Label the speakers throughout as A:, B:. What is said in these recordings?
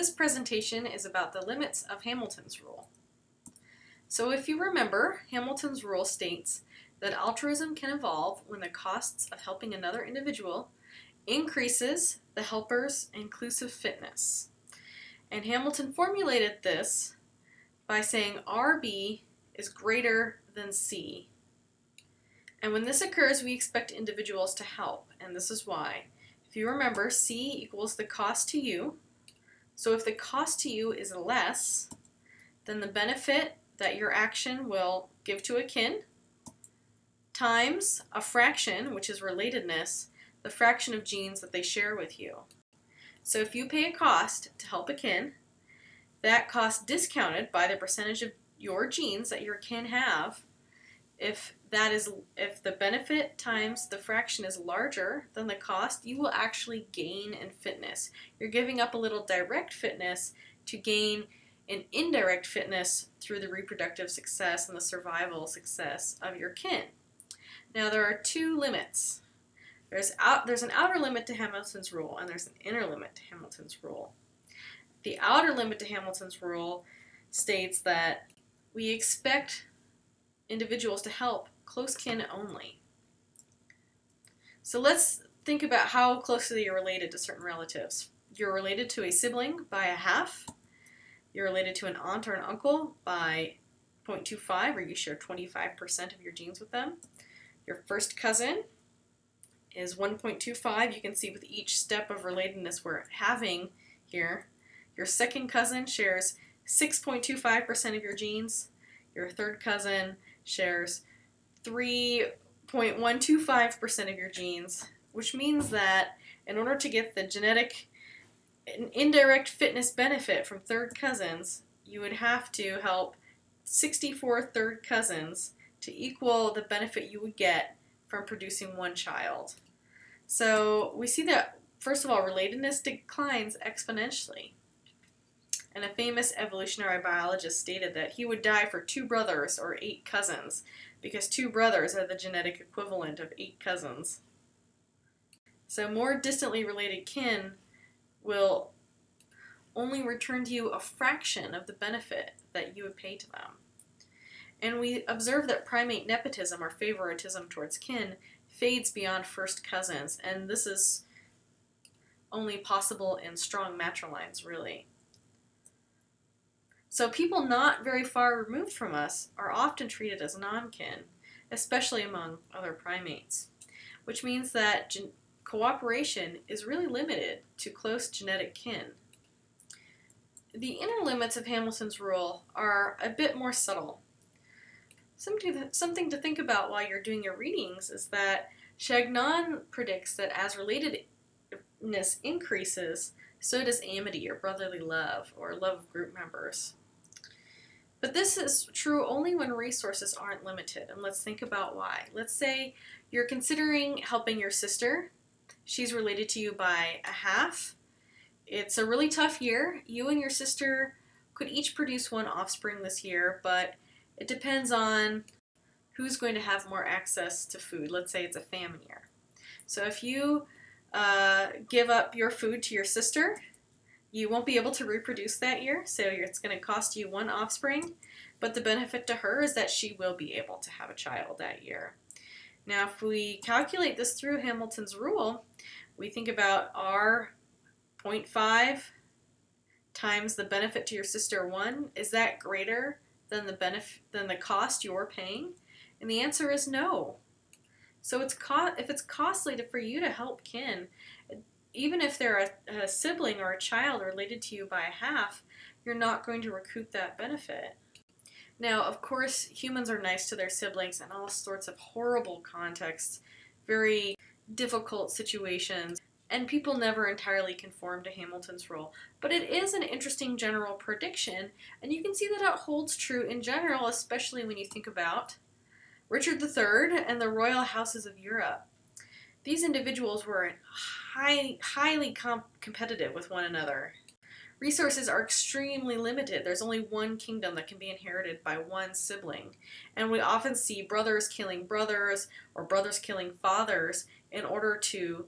A: This presentation is about the limits of Hamilton's rule. So if you remember, Hamilton's rule states that altruism can evolve when the costs of helping another individual increases the helper's inclusive fitness. And Hamilton formulated this by saying RB is greater than C. And when this occurs, we expect individuals to help, and this is why. If you remember, C equals the cost to you. So if the cost to you is less than the benefit that your action will give to a kin, times a fraction, which is relatedness, the fraction of genes that they share with you. So if you pay a cost to help a kin, that cost discounted by the percentage of your genes that your kin have, if the benefit times the fraction is larger than the cost, you will actually gain in fitness. You're giving up a little direct fitness to gain an indirect fitness through the reproductive success and the survival success of your kin. Now there are two limits. There's an outer limit to Hamilton's rule and there's an inner limit to Hamilton's rule. The outer limit to Hamilton's rule states that we expect individuals to help close kin only. So let's think about how closely you're related to certain relatives. You're related to a sibling by a half. You're related to an aunt or an uncle by 0.25, or you share 25% of your genes with them. Your first cousin is 1.25. You can see with each step of relatedness we're having here. Your second cousin shares 6.25% of your genes. Your third cousin shares 3.125% of your genes, which means that in order to get the genetic and indirect fitness benefit from third cousins, you would have to help 64 third cousins to equal the benefit you would get from producing one child. So we see that, first of all, relatedness declines exponentially. And a famous evolutionary biologist stated that he would die for 2 brothers or 8 cousins, because 2 brothers are the genetic equivalent of 8 cousins. So more distantly related kin will only return to you a fraction of the benefit that you would pay to them. And we observe that primate nepotism, or favoritism towards kin, fades beyond first cousins, and this is only possible in strong matrilines, really. So people not very far removed from us are often treated as non-kin, especially among other primates, which means that cooperation is really limited to close genetic kin. The inner limits of Hamilton's rule are a bit more subtle. Something to think about while you're doing your readings is that Chagnon predicts that as relatedness increases, so does amity, or brotherly love, or love of group members. But this is true only when resources aren't limited, and let's think about why. Let's say you're considering helping your sister. She's related to you by a half. It's a really tough year. You and your sister could each produce 1 offspring this year, but it depends on who's going to have more access to food. Let's say it's a famine year. So if you give up your food to your sister, you won't be able to reproduce that year, so it's going to cost you 1 offspring, but the benefit to her is that she will be able to have a child that year. Now, if we calculate this through Hamilton's rule, we think about R 0.5 times the benefit to your sister 1. Is that greater than the cost you're paying? And the answer is no. So if it's costly for you to help kin, even if they're a sibling or a child related to you by a half, you're not going to recoup that benefit. Now, of course, humans are nice to their siblings in all sorts of horrible contexts, very difficult situations, and people never entirely conform to Hamilton's rule. But it is an interesting general prediction, and you can see that it holds true in general, especially when you think about Richard III and the royal houses of Europe. These individuals were highly competitive with one another. Resources are extremely limited. There's only one kingdom that can be inherited by one sibling. And we often see brothers killing brothers or brothers killing fathers in order to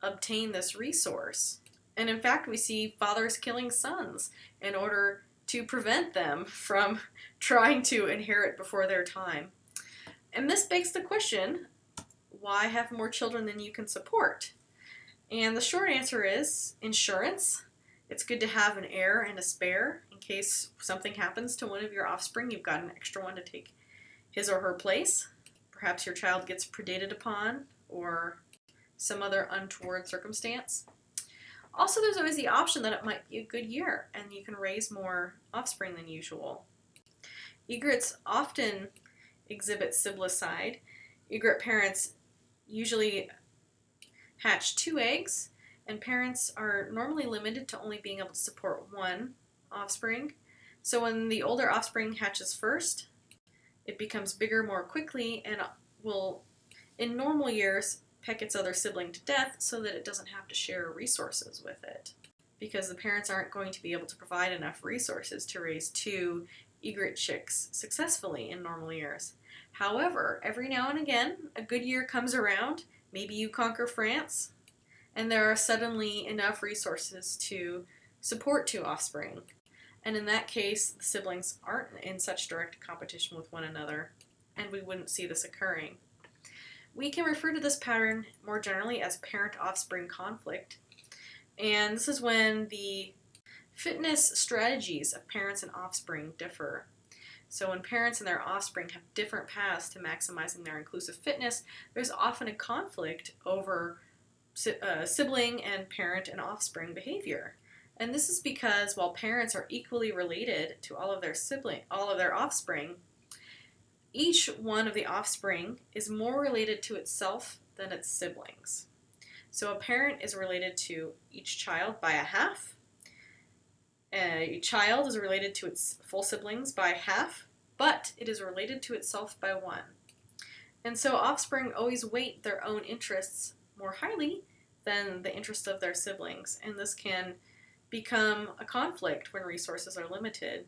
A: obtain this resource. And in fact, we see fathers killing sons in order to prevent them from trying to inherit before their time. And this begs the question, why have more children than you can support? And the short answer is insurance. It's good to have an heir and a spare in case something happens to one of your offspring. You've got an extra one to take his or her place. Perhaps your child gets predated upon or some other untoward circumstance. Also, there's always the option that it might be a good year and you can raise more offspring than usual. Egrets often exhibit siblicide. Egret parents usually hatch 2 eggs, and parents are normally limited to only being able to support 1 offspring. So when the older offspring hatches first, it becomes bigger more quickly and will, in normal years, peck its other sibling to death so that it doesn't have to share resources with it, because the parents aren't going to be able to provide enough resources to raise 2 egret chicks successfully in normal years. However, every now and again, a good year comes around. Maybe you conquer France, and there are suddenly enough resources to support 2 offspring. And in that case, the siblings aren't in such direct competition with one another, and we wouldn't see this occurring. We can refer to this pattern more generally as parent-offspring conflict, and this is when the fitness strategies of parents and offspring differ. So when parents and their offspring have different paths to maximizing their inclusive fitness, there's often a conflict over sibling and parent and offspring behavior. And this is because while parents are equally related to all of their offspring, each one of the offspring is more related to itself than its siblings. So a parent is related to each child by a half. A child is related to its full siblings by half, but it is related to itself by 1. And so offspring always weight their own interests more highly than the interests of their siblings, and this can become a conflict when resources are limited.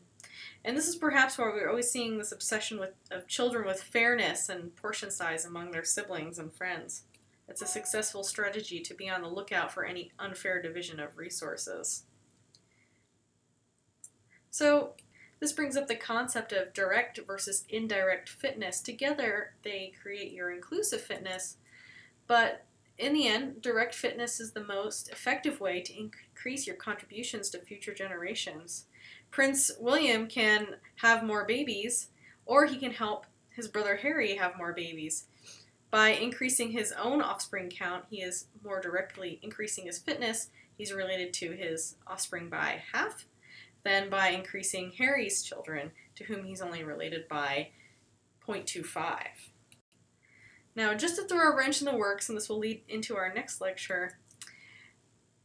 A: And this is perhaps why we're always seeing this obsession of children with fairness and portion size among their siblings and friends. It's a successful strategy to be on the lookout for any unfair division of resources. So this brings up the concept of direct versus indirect fitness. Together they create your inclusive fitness, but in the end, direct fitness is the most effective way to increase your contributions to future generations. Prince William can have more babies, or he can help his brother Harry have more babies. By increasing his own offspring count, he is more directly increasing his fitness. He's related to his offspring by half, than by increasing Harry's children, to whom he's only related by 0.25. Now, just to throw a wrench in the works, and this will lead into our next lecture,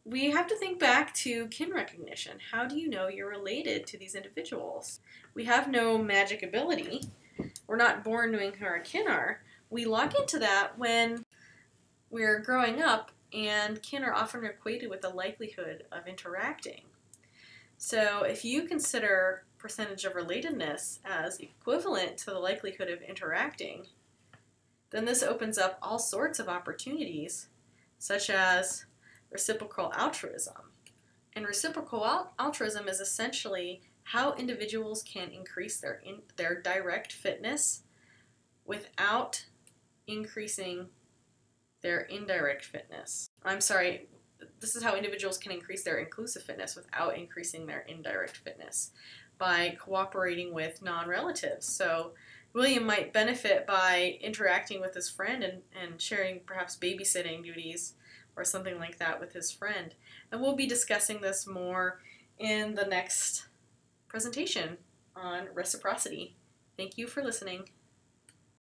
A: we have to think back to kin recognition. How do you know you're related to these individuals? We have no magic ability. We're not born knowing who our kin are. We lock into that when we're growing up, and kin are often equated with the likelihood of interacting. So if you consider percentage of relatedness as equivalent to the likelihood of interacting, then this opens up all sorts of opportunities, such as reciprocal altruism. And reciprocal altruism is essentially how individuals can increase their direct fitness without increasing their indirect fitness. This is how individuals can increase their inclusive fitness without increasing their indirect fitness, by cooperating with non-relatives. So William might benefit by interacting with his friend and sharing perhaps babysitting duties or something like that with his friend. And we'll be discussing this more in the next presentation on reciprocity. Thank you for listening.